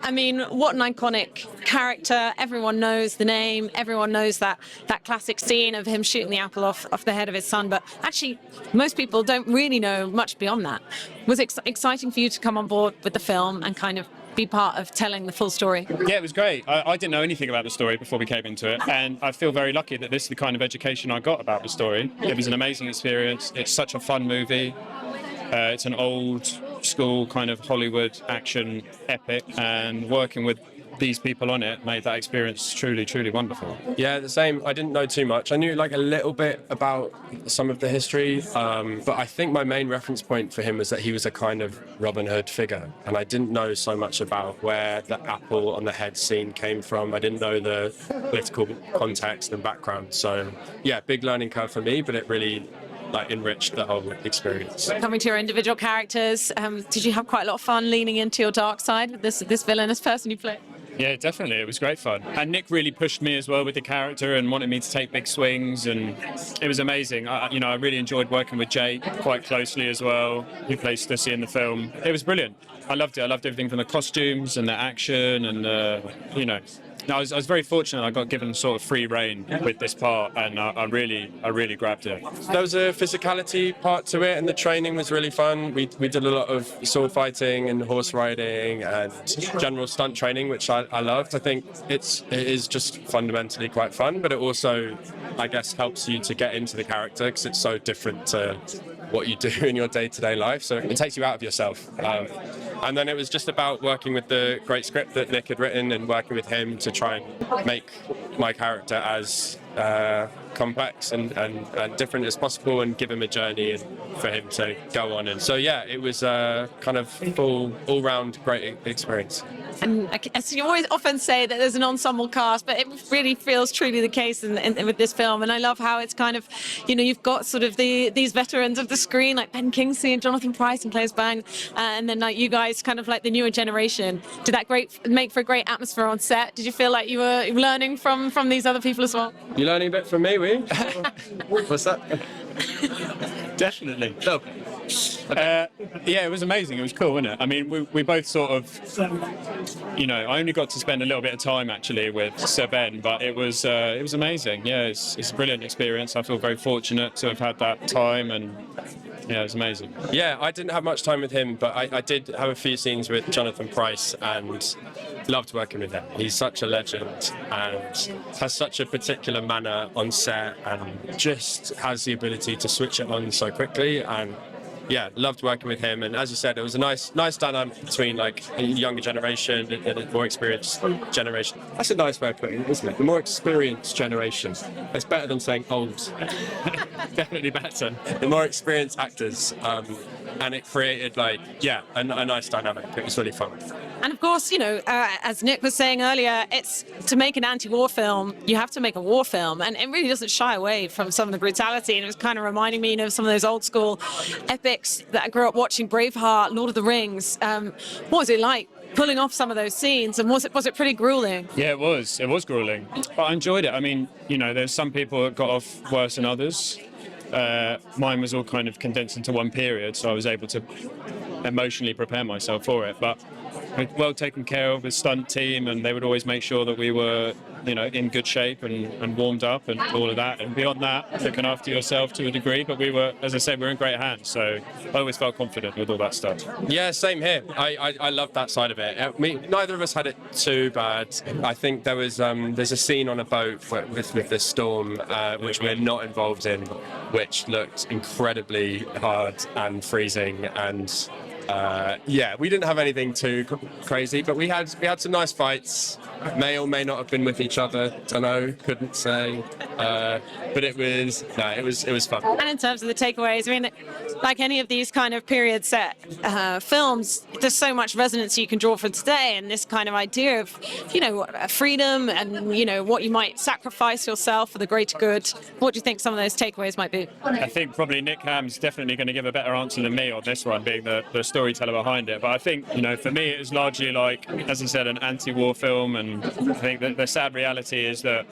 I mean, what an iconic character. Everyone knows the name. Everyone knows that classic scene of him shooting the apple off the head of his son. But actually, most people don't really know much beyond that. Was it exciting for you to come on board with the film and kind of be part of telling the full story? Yeah, it was great. I didn't know anything about the story before we came into it, and I feel very lucky that this is the kind of education I got about the story. It was an amazing experience. It's such a fun movie. It's an old school kind of Hollywood action epic, and working with these people on it made that experience truly, truly wonderful. Yeah, the same. I didn't know too much. I knew like a little bit about some of the history, but I think my main reference point for him was that he was a kind of Robin Hood figure, and I didn't know so much about where the apple on the head scene came from. I didn't know the political context and background. So yeah, big learning curve for me, but it really enriched the whole experience. Coming to your individual characters, did you have quite a lot of fun leaning into your dark side with this villainous person you play? Yeah, definitely. It was great fun. And Nick really pushed me as well with the character and wanted me to take big swings, and it was amazing. I really enjoyed working with Jake quite closely as well, who plays Stussy in the film. It was brilliant. I loved it. I loved everything from the costumes and the action and, I was very fortunate. I got given sort of free rein with this part, and I really grabbed it. There was a physicality part to it, and the training was really fun. We did a lot of sword fighting and horse riding and general stunt training, which I loved. I think it is just fundamentally quite fun, but it also, I guess, helps you to get into the character because it's so different to what you do in your day-to-day life. So it takes you out of yourself. And then it was just about working with the great script that Nick had written and working with him to try and make my character as complex and different as possible, and give him a journey and for him to go on. And so yeah, it was a kind of full all-round great experience. And as you always often say that there's an ensemble cast, but it really feels truly the case with this film. And I love how it's kind of, you've got sort of these veterans of the screen like Ben Kingsley and Jonathan Pryce and Claes Bang, and then like you guys kind of like the newer generation. Did that make for a great atmosphere on set? Did you feel like you were learning from these other people as well? You learning a bit from me, were you? What's that? Definitely. Yeah, it was amazing. It was cool, wasn't it? I mean, we both sort of, I only got to spend a little bit of time actually with Sir Ben, but it was amazing. Yeah, it's a brilliant experience. I feel very fortunate to have had that time, and yeah, it was amazing. Yeah, I didn't have much time with him, but I did have a few scenes with Jonathan Pryce and loved working with him. He's such a legend and has such a particular manner on set and just has the ability to switch it on so quickly. And yeah, loved working with him. And as you said, it was a nice dynamic between like a younger generation and a more experienced generation. That's a nice way of putting it, isn't it? The more experienced generation. It's better than saying old. Definitely better. The more experienced actors. And it created a nice dynamic. It was really fun. And of course, as Nick was saying earlier, it's to make an anti-war film, you have to make a war film, and it really doesn't shy away from some of the brutality. And it was kind of reminding me of some of those old school epics that I grew up watching, Braveheart, Lord of the Rings. What was it like pulling off some of those scenes, and was it pretty grueling? Yeah, it was grueling, but I enjoyed it. I mean, there's some people that got off worse than others. Mine was all kind of condensed into one period, so I was able to emotionally prepare myself for it. But well taken care of with stunt team, and they would always make sure that we were, in good shape and warmed up and all of that. And beyond that, looking after yourself to a degree. But we were, as I said, we were in great hands. So I always felt confident with all that stuff. Yeah, same here. I loved that side of it. Neither of us had it too bad. I think there's a scene on a boat with the storm, which we're not involved in, which looked incredibly hard and freezing, and we didn't have anything too crazy, but we had some nice fights. May or may not have been with each other. Don't know. Couldn't say. But it was fun. And in terms of the takeaways, I mean, like any of these kind of period set films, there's so much resonance you can draw from today, and this kind of idea of, freedom and, what you might sacrifice yourself for the greater good. What do you think some of those takeaways might be? I think probably Nick Ham's definitely going to give a better answer than me on this one, being the storyteller behind it. But I think, for me, it was largely like, as I said, an anti-war film, and I think that the sad reality is that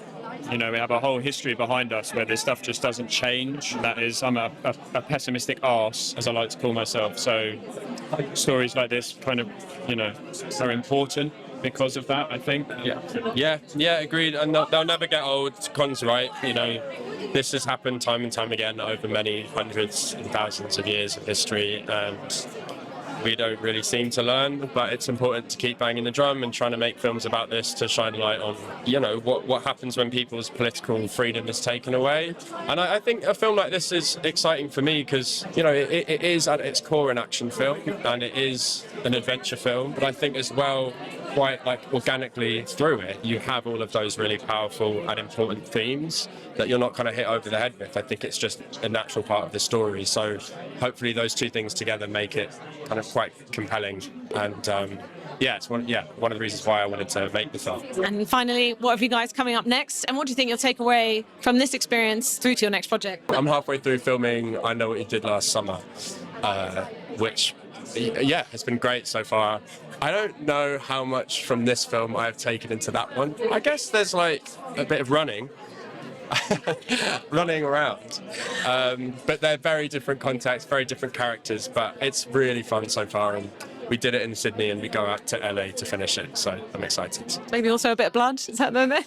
You know, we have a whole history behind us where this stuff just doesn't change. That is, I'm a pessimistic arse, as I like to call myself. So stories like this kind of, you know, are important because of that, I think. Yeah, agreed. And they'll never get old. Con's right. You know, this has happened time and time again over many hundreds and thousands of years of history, and we don't really seem to learn. But it's important to keep banging the drum and trying to make films about this to shine light on, you know, what happens when people's political freedom is taken away. And I think a film like this is exciting for me because, you know, it is at its core an action film and it is an adventure film. But I think as well, quite like organically through it, you have all of those really powerful and important themes that you're not kind of hit over the head with. I think it's just a natural part of the story. So hopefully those two things together make it kind of quite compelling. And it's one of the reasons why I wanted to make the film. And finally, what have you guys coming up next? And what do you think you'll take away from this experience through to your next project? I'm halfway through filming I Know What You Did Last Summer, which it's been great so far. I don't know how much from this film I've taken into that one. I guess there's like a bit of running around, but they're very different contexts, very different characters, but it's really fun so far, and we did it in Sydney and we go out to LA to finish it, so I'm excited. Maybe also a bit of blood, is that there?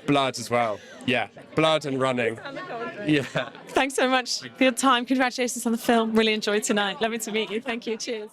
Blood as well, yeah, blood and running. Yeah. Thanks so much for your time. Congratulations on the film. Really enjoyed tonight. Lovely to meet you. Thank you. Cheers.